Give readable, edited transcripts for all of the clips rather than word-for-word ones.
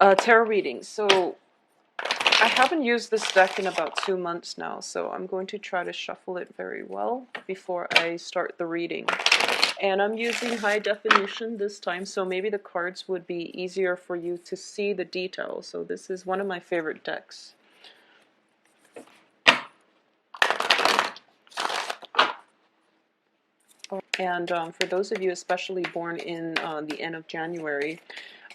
Tarot reading. So I haven't used this deck in about 2 months now, so I'm going to try to shuffle it very well before I start the reading. And I'm using high definition this time, so maybe the cards would be easier for you to see the details. So this is one of my favorite decks. And for those of you especially born in the end of January,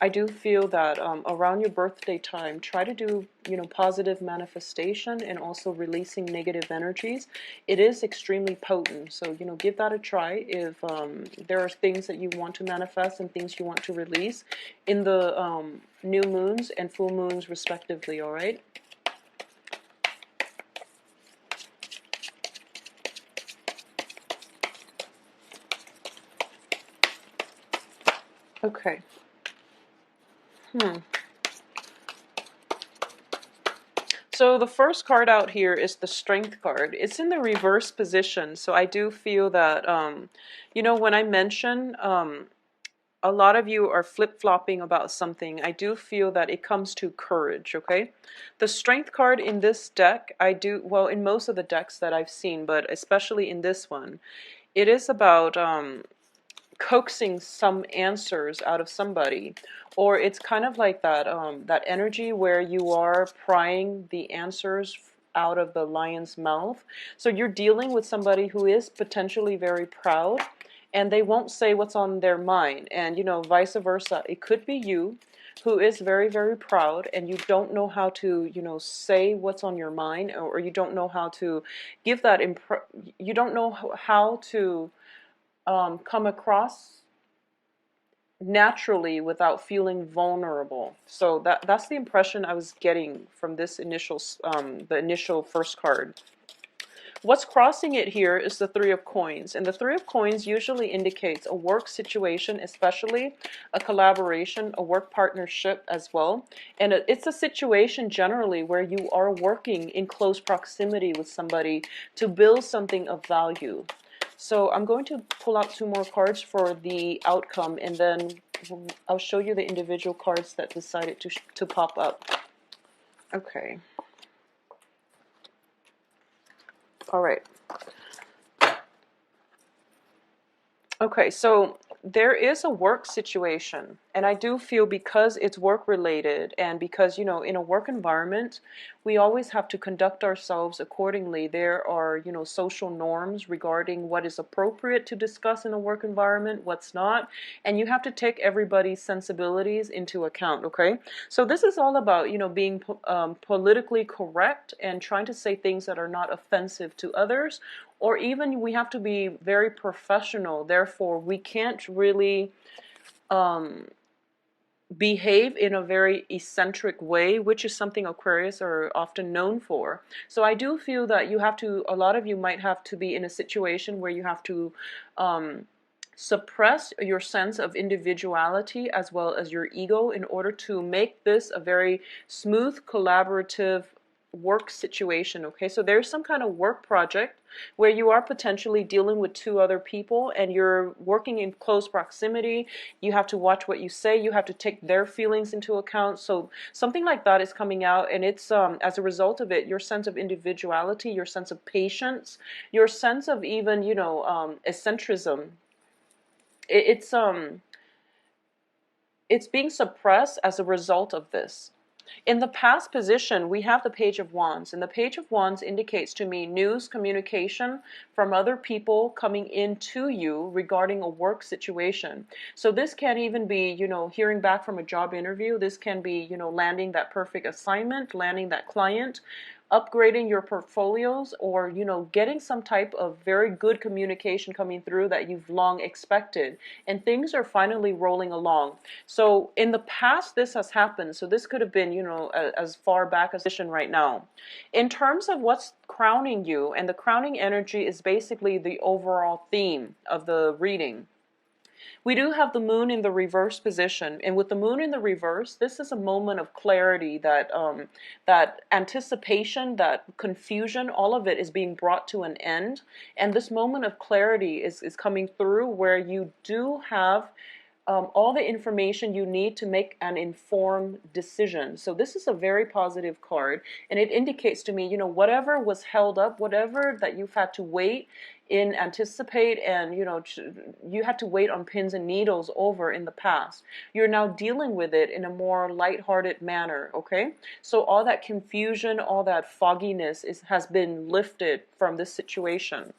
I do feel that around your birthday time, try to do, positive manifestation and also releasing negative energies. It is extremely potent. So, give that a try if there are things that you want to manifest and things you want to release in the new moons and full moons respectively, all right? Okay. So the first card out here is the Strength card. It's in the reverse position, so I do feel that, when I mention a lot of you are flip-flopping about something, I do feel that it comes to courage, okay? The Strength card in this deck, well, in most of the decks that I've seen, but especially in this one, it is about coaxing some answers out of somebody, or it's kind of like that that energy where you are prying the answers out of the lion's mouth. So you're dealing with somebody who is potentially very proud, and they won't say what's on their mind, and vice versa. It could be you who is very, very proud, and you don't know how to say what's on your mind, or you don't know how to give that you don't know how to come across naturally without feeling vulnerable. So that's the impression I was getting from this the initial first card. What's crossing it here is the Three of Coins, and the Three of Coins usually indicates a work situation, especially a collaboration, a work partnership as well. And it's a situation generally where you are working in close proximity with somebody to build something of value. So I'm going to pull out 2 more cards for the outcome, and then I'll show you the individual cards that decided to pop up. Okay. All right. Okay, so there is a work situation, and I do feel because it's work related, and because, in a work environment, we always have to conduct ourselves accordingly. There are, social norms regarding what is appropriate to discuss in a work environment, what's not, and you have to take everybody's sensibilities into account, okay? So this is all about, being politically correct and trying to say things that are not offensive to others, or even we have to be very professional. Therefore, we can't really behave in a very eccentric way, which is something Aquarius are often known for. So I do feel that a lot of you might have to be in a situation where you have to suppress your sense of individuality as well as your ego in order to make this a very smooth, collaborative work situation, okay? So there's some kind of work project where you are potentially dealing with 2 other people, and you're working in close proximity. You have to watch what you say. You have to take their feelings into account. So something like that is coming out, and it's as a result of it, your sense of individuality, your sense of patience, your sense of even, eccentricism, it's being suppressed as a result of this. In the past position, we have the Page of Wands, and the Page of Wands indicates to me news, communication from other people coming into you regarding a work situation. So this can even be, hearing back from a job interview. This can be, landing that perfect assignment, landing that client, upgrading your portfolios, or getting some type of very good communication coming through that you've long expected, and things are finally rolling along. So in the past this has happened, so this could have been as far back as right now. In terms of what's crowning you, and the crowning energy is basically the overall theme of the reading. We do have the moon in the reverse position, and with the moon in the reverse, this is a moment of clarity, that that anticipation, that confusion, all of it is being brought to an end, and this moment of clarity is coming through where you do have all the information you need to make an informed decision. So this is a very positive card, and it indicates to me, whatever was held up, whatever that you've had to wait in anticipate, and you had to wait on pins and needles over in the past, you're now dealing with it in a more lighthearted manner. Okay, so all that confusion, all that fogginess has been lifted from this situation.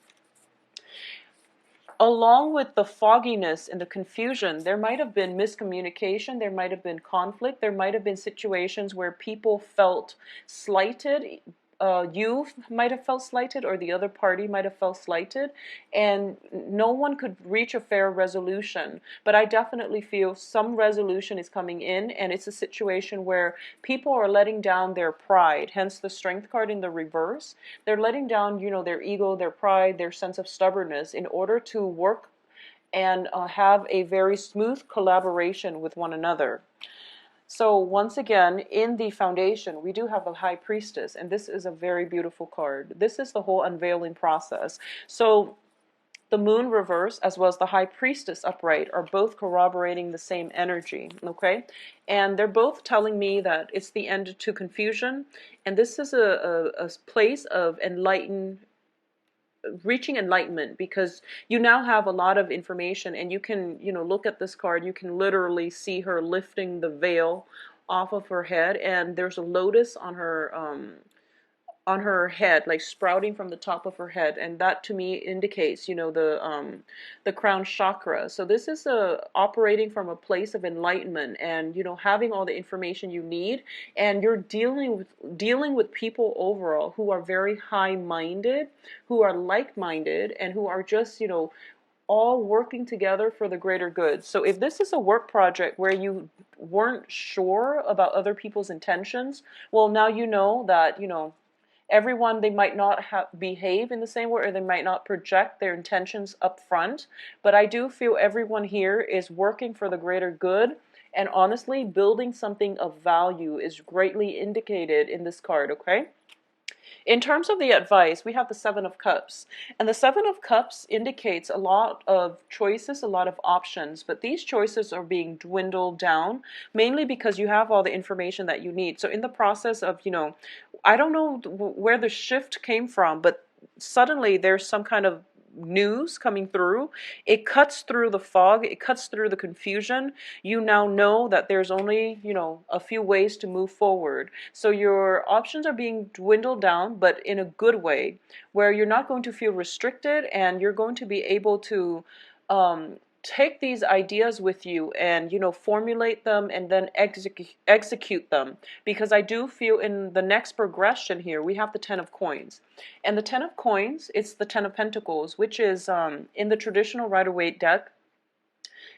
Along with the fogginess and the confusion, there might have been miscommunication, there might have been conflict, there might have been situations where people felt slighted. You might have felt slighted, or the other party might have felt slighted, and no one could reach a fair resolution. But I definitely feel some resolution is coming in, and it's a situation where people are letting down their pride, hence the Strength card in the reverse. They're letting down, their ego, their pride, their sense of stubbornness in order to work and have a very smooth collaboration with one another. So once again, in the foundation, we do have the High Priestess, and this is a very beautiful card. This is the whole unveiling process. So the Moon reverse as well as the High Priestess upright are both corroborating the same energy, okay? And they're both telling me that it's the end to confusion, and this is a place of reaching enlightenment, because you now have a lot of information, and you can look at this card, you can literally see her lifting the veil off of her head, and there's a lotus on her head, like sprouting from the top of her head, and that to me indicates the crown chakra. So this is operating from a place of enlightenment, and having all the information you need, and you're dealing with people overall who are very high-minded, who are like-minded, and who are just all working together for the greater good. So if this is a work project where you weren't sure about other people's intentions, well, now you know that everyone, they might not behave in the same way, or they might not project their intentions up front, but I do feel everyone here is working for the greater good, and honestly, building something of value is greatly indicated in this card, okay? In terms of the advice, we have the Seven of Cups. And the Seven of Cups indicates a lot of choices, a lot of options, but these choices are being dwindled down, mainly because you have all the information that you need. So in the process of, I don't know where the shift came from, but suddenly there's some kind of news coming through. It cuts through the fog, it cuts through the confusion. You now know that there's only a few ways to move forward, so your options are being dwindled down, but in a good way, where you're not going to feel restricted, and you're going to be able to take these ideas with you and formulate them and then execute them, because I do feel in the next progression here we have the Ten of Coins, and the Ten of Coins, it's the Ten of Pentacles, which is in the traditional Rider-Waite deck.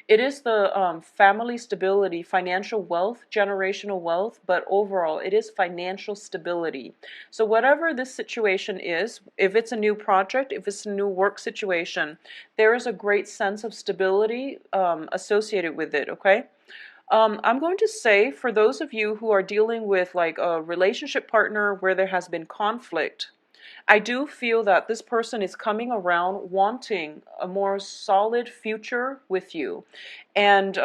It is the family stability, financial wealth, generational wealth, but overall it is financial stability. So whatever this situation is, if it's a new project, if it's a new work situation, there is a great sense of stability associated with it, okay? I'm going to say, for those of you who are dealing with like a relationship partner where there has been conflict, I do feel that this person is coming around wanting a more solid future with you. And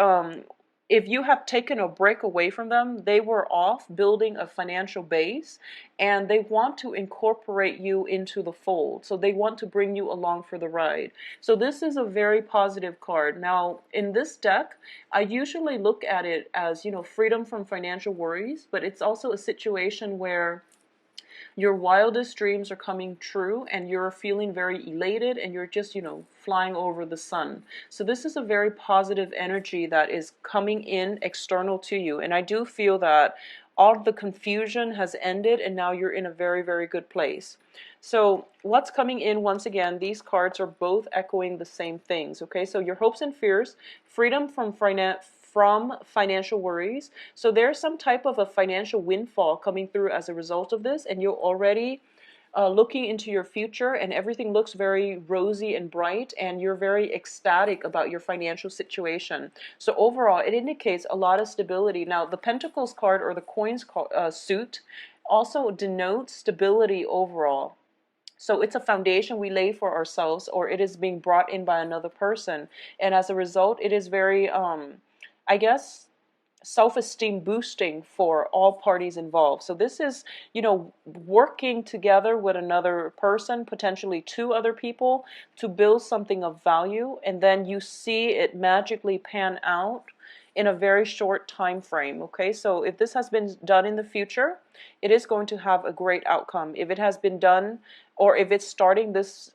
if you have taken a break away from them, they were off building a financial base, and they want to incorporate you into the fold. So they want to bring you along for the ride. So this is a very positive card. Now, in this deck, I usually look at it as, freedom from financial worries, but it's also a situation where your wildest dreams are coming true, and you're feeling very elated, and you're just, flying over the sun. So this is a very positive energy that is coming in external to you. And I do feel that all of the confusion has ended, and now you're in a very, very good place. So what's coming in, once again, these cards are both echoing the same things, okay? So your hopes and fears, freedom from financial worries. So there's some type of a financial windfall coming through as a result of this, and you're already looking into your future, and everything looks very rosy and bright, and you're very ecstatic about your financial situation. So overall, it indicates a lot of stability. Now, the Pentacles card, or the Coins suit, also denotes stability overall. So it's a foundation we lay for ourselves, or it is being brought in by another person. And as a result, it is very, I guess, self-esteem boosting for all parties involved. So this is, working together with another person, potentially two other people, to build something of value, and then you see it magically pan out in a very short time frame. Okay, so if this has been done in the future, it is going to have a great outcome. If it has been done, or if it's starting this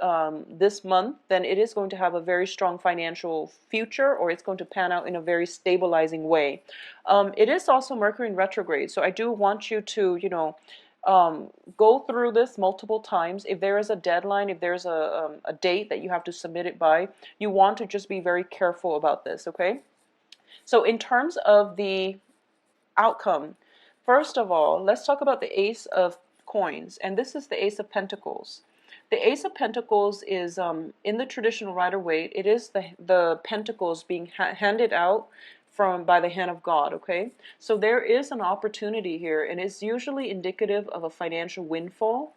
month, then it is going to have a very strong financial future, or it's going to pan out in a very stabilizing way. It is also Mercury in retrograde, so I do want you to, go through this multiple times. If there is a deadline, if there's a date that you have to submit it by, you want to just be very careful about this, okay? So in terms of the outcome, first of all, let's talk about the Ace of Coins, and this is the Ace of Pentacles. The Ace of Pentacles is, in the traditional Rider-Waite, it is the pentacles being handed out by the hand of God, okay? So there is an opportunity here, and it's usually indicative of a financial windfall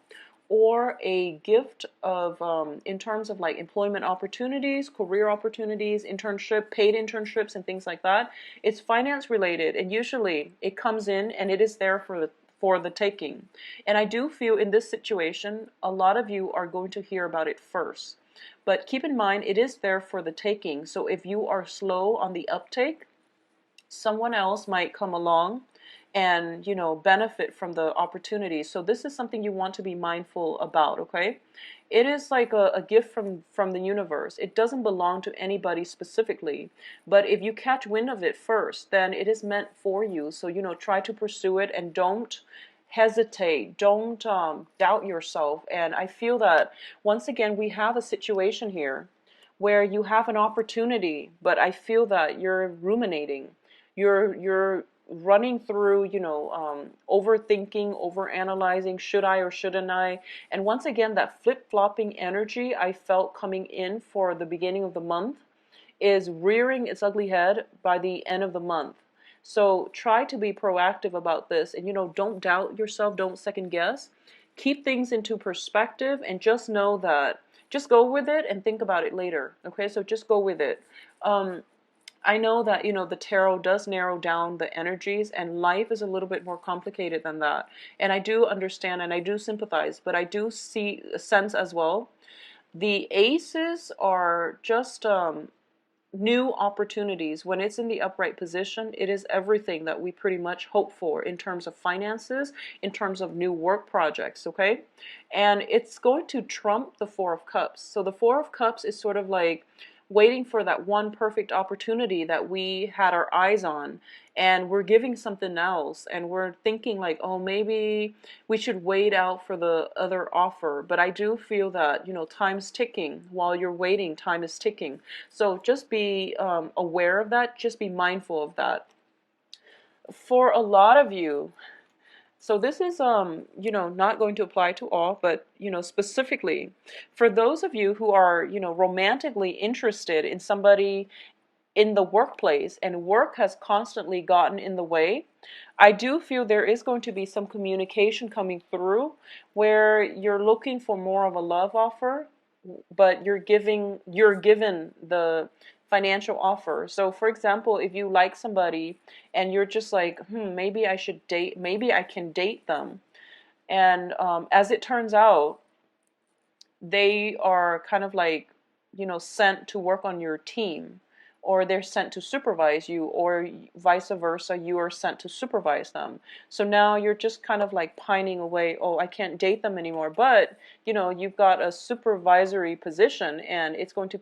or a gift of, in terms of like employment opportunities, career opportunities, paid internships, and things like that. It's finance related, and usually it comes in and it is there for the taking. And I do feel in this situation, a lot of you are going to hear about it first. But keep in mind, it is there for the taking. So if you are slow on the uptake, someone else might come along and, benefit from the opportunity. So this is something you want to be mindful about, okay? It is like a gift from the universe. It doesn't belong to anybody specifically, but if you catch wind of it first, then it is meant for you. So, try to pursue it and don't hesitate. Don't doubt yourself. And I feel that, once again, we have a situation here where you have an opportunity, but I feel that you're ruminating. You're running through, overthinking, overanalyzing, should I or shouldn't I? And once again, that flip-flopping energy I felt coming in for the beginning of the month is rearing its ugly head by the end of the month. So try to be proactive about this, and, don't doubt yourself, don't second guess. Keep things into perspective, and just know that, just go with it and think about it later. Okay, so just go with it. I know that, the tarot does narrow down the energies, and life is a little bit more complicated than that. And I do understand and I do sympathize, but I do see a sense as well. The aces are just new opportunities. When it's in the upright position, it is everything that we pretty much hope for in terms of finances, in terms of new work projects, okay? And it's going to trump the Four of Cups. So the Four of Cups is sort of like waiting for that one perfect opportunity that we had our eyes on, and we're giving something else, and we're thinking like, oh, maybe we should wait out for the other offer. But I do feel that, time's ticking. While you're waiting, time is ticking. So just be aware of that. Just be mindful of that. For a lot of you, so this is, not going to apply to all, but, specifically for those of you who are, romantically interested in somebody in the workplace, and work has constantly gotten in the way, I do feel there is going to be some communication coming through where you're looking for more of a love offer, but you're given the financial offer. So for example, if you like somebody and you're just like, maybe I should date, maybe I can date them. And as it turns out, they are kind of like, sent to work on your team, or they're sent to supervise you, or vice versa, you are sent to supervise them. So now you're just kind of like pining away, oh, I can't date them anymore. But, you've got a supervisory position, and it's going to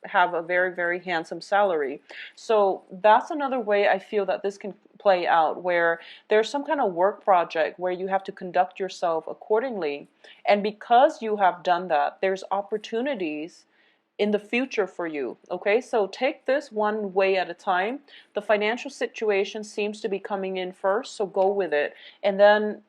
have a very, very handsome salary. So that's another way I feel that this can play out, where there's some kind of work project where you have to conduct yourself accordingly. And because you have done that, there's opportunities in the future for you. Okay, so take this one way at a time. The financial situation seems to be coming in first, so go with it. And then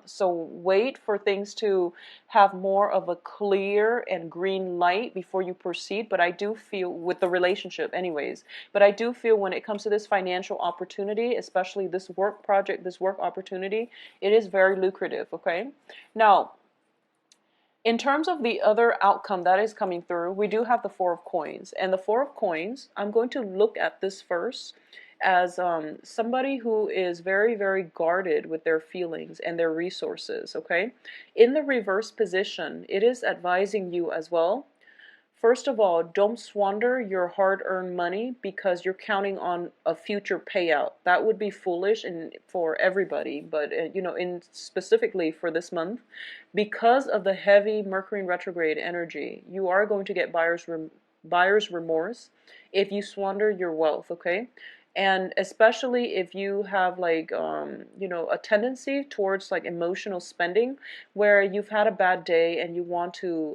so wait for things to have more of a clear and green light before you proceed. But I do feel, with the relationship anyways, but I do feel when it comes to this financial opportunity, especially this work project, this work opportunity, it is very lucrative. Okay, now In terms of the other outcome that is coming through, we do have the Four of Coins. And the Four of Coins, I'm going to look at this first as somebody who is very, very guarded with their feelings and their resources, okay? In the reverse position, it is advising you as well. First of all, don't squander your hard-earned money because you're counting on a future payout. That would be foolish and for everybody, but in specifically for this month, because of the heavy Mercury in retrograde energy, you are going to get buyer's remorse if you squander your wealth, okay? And especially if you have like a tendency towards like emotional spending, where you've had a bad day and you want to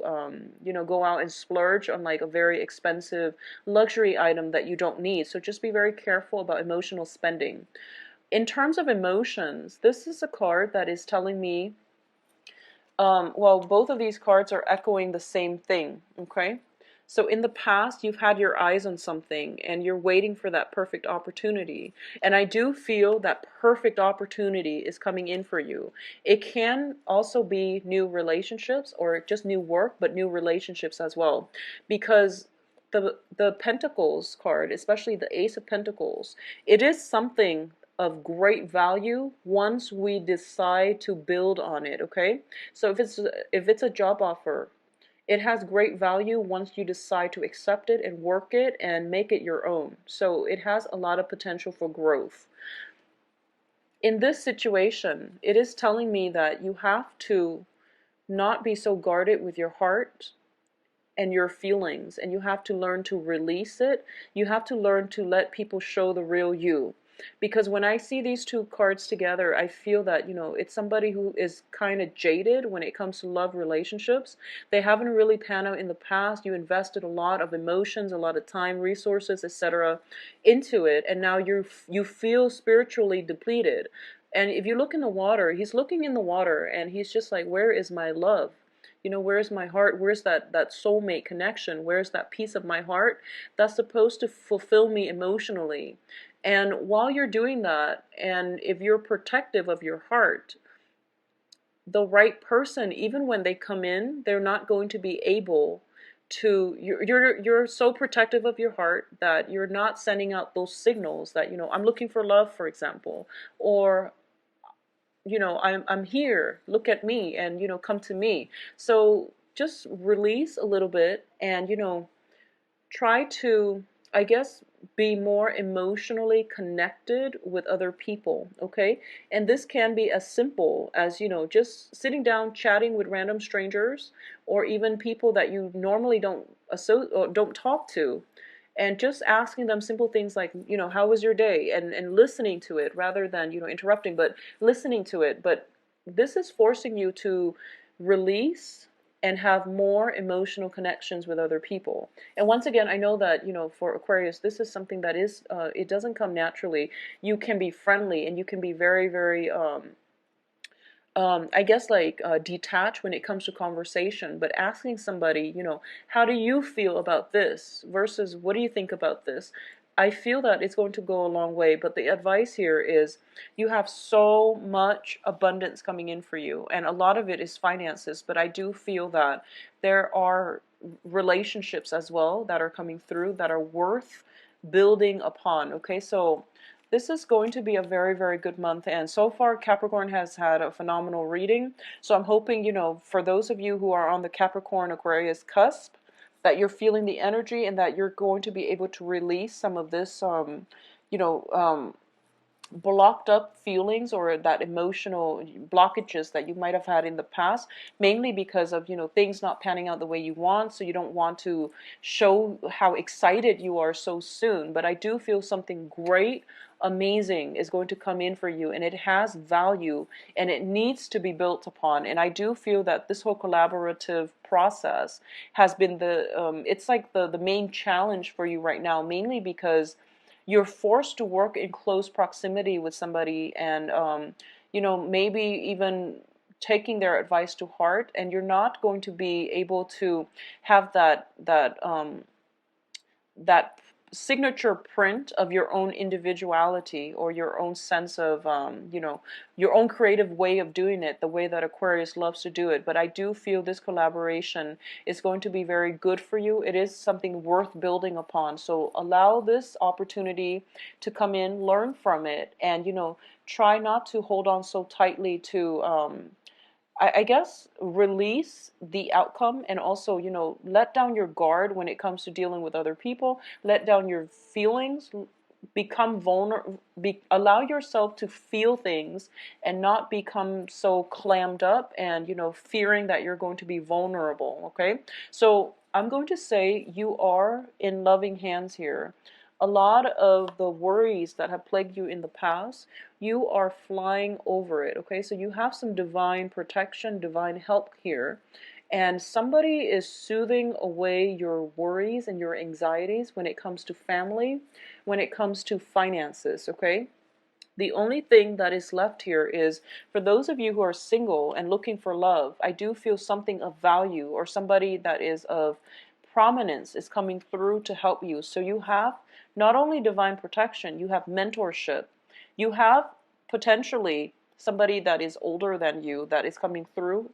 go out and splurge on like a very expensive luxury item that you don't need. So just be very careful about emotional spending. In terms of emotions, this is a card that is telling me, well, both of these cards are echoing the same thing, okay? So in the past, you've had your eyes on something and you're waiting for that perfect opportunity. And I do feel that perfect opportunity is coming in for you. It can also be new relationships or just new work, but new relationships as well. Because the Pentacles card, especially the Ace of Pentacles, it is something of great value once we decide to build on it, okay? So if it's a job offer, it has great value once you decide to accept it and work it and make it your own. So it has a lot of potential for growth. In this situation, it is telling me that you have to not be so guarded with your heart and your feelings, and you have to learn to release it. You have to learn to let people show the real you. Because when I see these two cards together, I feel that, it's somebody who is kind of jaded when it comes to love relationships. They haven't really panned out in the past. You invested a lot of emotions, a lot of time, resources, etc. into it, and now you feel spiritually depleted. And if you look in the water, he's looking in the water and he's just like, where is my love? Where's my heart? Where's that soulmate connection? Where's that piece of my heart that's supposed to fulfill me emotionally? And while you're doing that, and if you're protective of your heart, the right person, even when they come in, they're not going to be able to, you're so protective of your heart that you're not sending out those signals that, I'm looking for love, for example, or I'm here, look at me, and come to me. So just release a little bit and try to, I guess, be more emotionally connected with other people, okay? And this can be as simple as, just sitting down chatting with random strangers, or even people that you normally don't talk to, and just asking them simple things like, how was your day? And listening to it rather than, interrupting, but listening to it. But this is forcing you to release and have more emotional connections with other people. And once again, I know that, for Aquarius, this is something that is, it doesn't come naturally. You can be friendly and you can be very, very, I guess like detached when it comes to conversation, but asking somebody, how do you feel about this versus what do you think about this? I feel that it's going to go a long way, but the advice here is you have so much abundance coming in for you, and a lot of it is finances, but I do feel that there are relationships as well that are coming through that are worth building upon, okay? So this is going to be a very, very good month, and so far Capricorn has had a phenomenal reading. So I'm hoping, for those of you who are on the Capricorn Aquarius cusp, that you're feeling the energy and that you're going to be able to release some of this, blocked up feelings or that emotional blockages that you might have had in the past, mainly because of things not panning out the way you want, so you don't want to show how excited you are so soon. But I do feel something great, amazing is going to come in for you, and it has value and it needs to be built upon. And I do feel that this whole collaborative process has been it's like the main challenge for you right now, mainly because you're forced to work in close proximity with somebody, and maybe even taking their advice to heart, and you're not going to be able to have that signature print of your own individuality or your own sense of, you know, your own creative way of doing it, the way that Aquarius loves to do it. But I do feel this collaboration is going to be very good for you. It is something worth building upon. So allow this opportunity to come in, learn from it, and, you know, try not to hold on so tightly to, I guess, release the outcome, and also, you know, let down your guard when it comes to dealing with other people. Let down your feelings, become vulnerable, allow yourself to feel things and not become so clammed up and, you know, fearing that you're going to be vulnerable, okay? So I'm going to say you are in loving hands here. A lot of the worries that have plagued you in the past, you are flying over it, okay? So you have some divine protection, divine help here. And somebody is soothing away your worries and your anxieties when it comes to family, when it comes to finances, okay? The only thing that is left here is for those of you who are single and looking for love, I do feel something of value or somebody that is of prominence is coming through to help you. So you have not only divine protection, you have mentorship. You have potentially somebody that is older than you that is coming through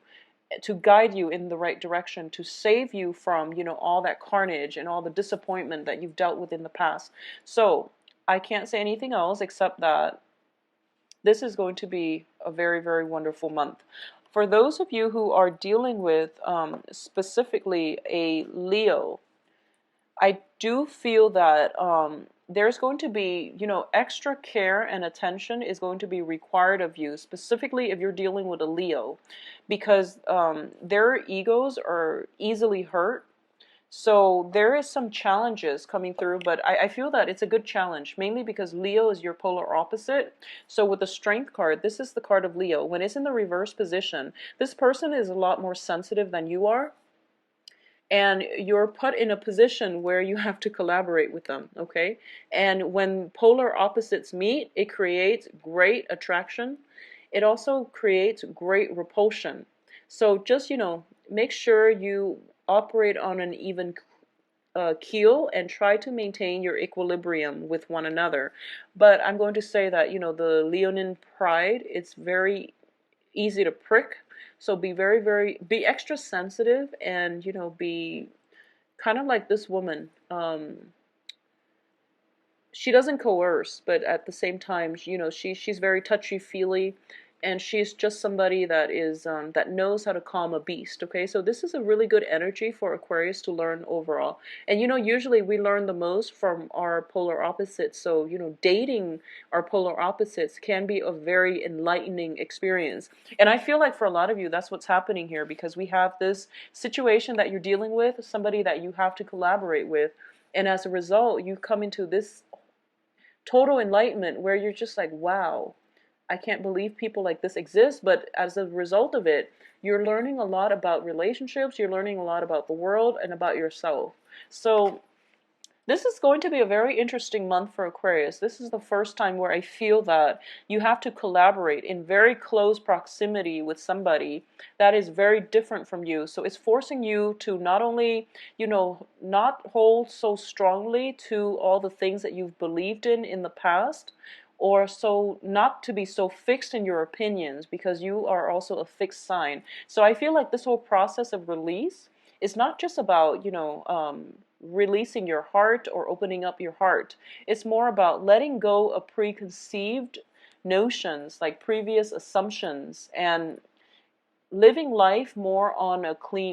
to guide you in the right direction, to save you from, you know, all that carnage and all the disappointment that you've dealt with in the past. So I can't say anything else except that this is going to be a very, very wonderful month. For those of you who are dealing with specifically a Leo, I do feel that there's going to be, you know, extra care and attention is going to be required of you, specifically if you're dealing with a Leo, because their egos are easily hurt. So there is some challenges coming through, but I feel that it's a good challenge, mainly because Leo is your polar opposite. So with the Strength card, this is the card of Leo. When it's in the reverse position, this person is a lot more sensitive than you are. And you're put in a position where you have to collaborate with them, okay? And when polar opposites meet, it creates great attraction. It also creates great repulsion. So just, you know, make sure you operate on an even keel and try to maintain your equilibrium with one another. But I'm going to say that, you know, the Leonine pride, it's very easy to prick. So be very, be extra sensitive and, you know, be kind of like this woman. She doesn't coerce, but at the same time, you know, she's very touchy-feely, and she's just somebody that is that knows how to calm a beast. Okay, so this is a really good energy for Aquarius to learn overall. And you know, usually we learn the most from our polar opposites. So you know, dating our polar opposites can be a very enlightening experience. And I feel like for a lot of you, that's what's happening here, because we have this situation that you're dealing with, somebody that you have to collaborate with, and as a result, you come into this total enlightenment where you're just like, wow, I can't believe people like this exist. But as a result of it, you're learning a lot about relationships, you're learning a lot about the world and about yourself. So this is going to be a very interesting month for Aquarius. This is the first time where I feel that you have to collaborate in very close proximity with somebody that is very different from you. So it's forcing you to not only, you know, not hold so strongly to all the things that you've believed in the past, or so not to be so fixed in your opinions, because you are also a fixed sign. So I feel like this whole process of release is not just about, you know, releasing your heart or opening up your heart. It's more about letting go of preconceived notions, like previous assumptions, and living life more on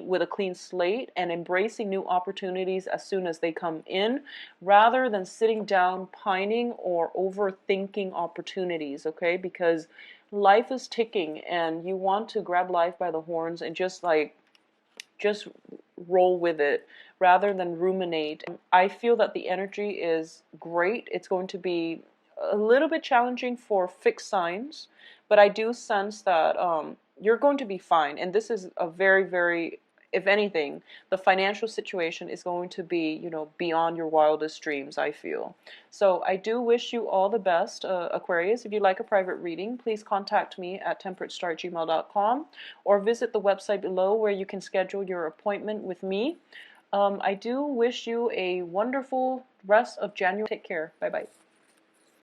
with a clean slate and embracing new opportunities as soon as they come in, rather than sitting down pining or overthinking opportunities, okay? Because life is ticking and you want to grab life by the horns and just roll with it rather than ruminate. I feel that the energy is great. It's going to be a little bit challenging for fixed signs, but I do sense that you're going to be fine. And this is a very, very, if anything, the financial situation is going to be, you know, beyond your wildest dreams, I feel. So I do wish you all the best, Aquarius. If you'd like a private reading, please contact me at temperatestar@gmail.com or visit the website below where you can schedule your appointment with me. I do wish you a wonderful rest of January. Take care. Bye bye.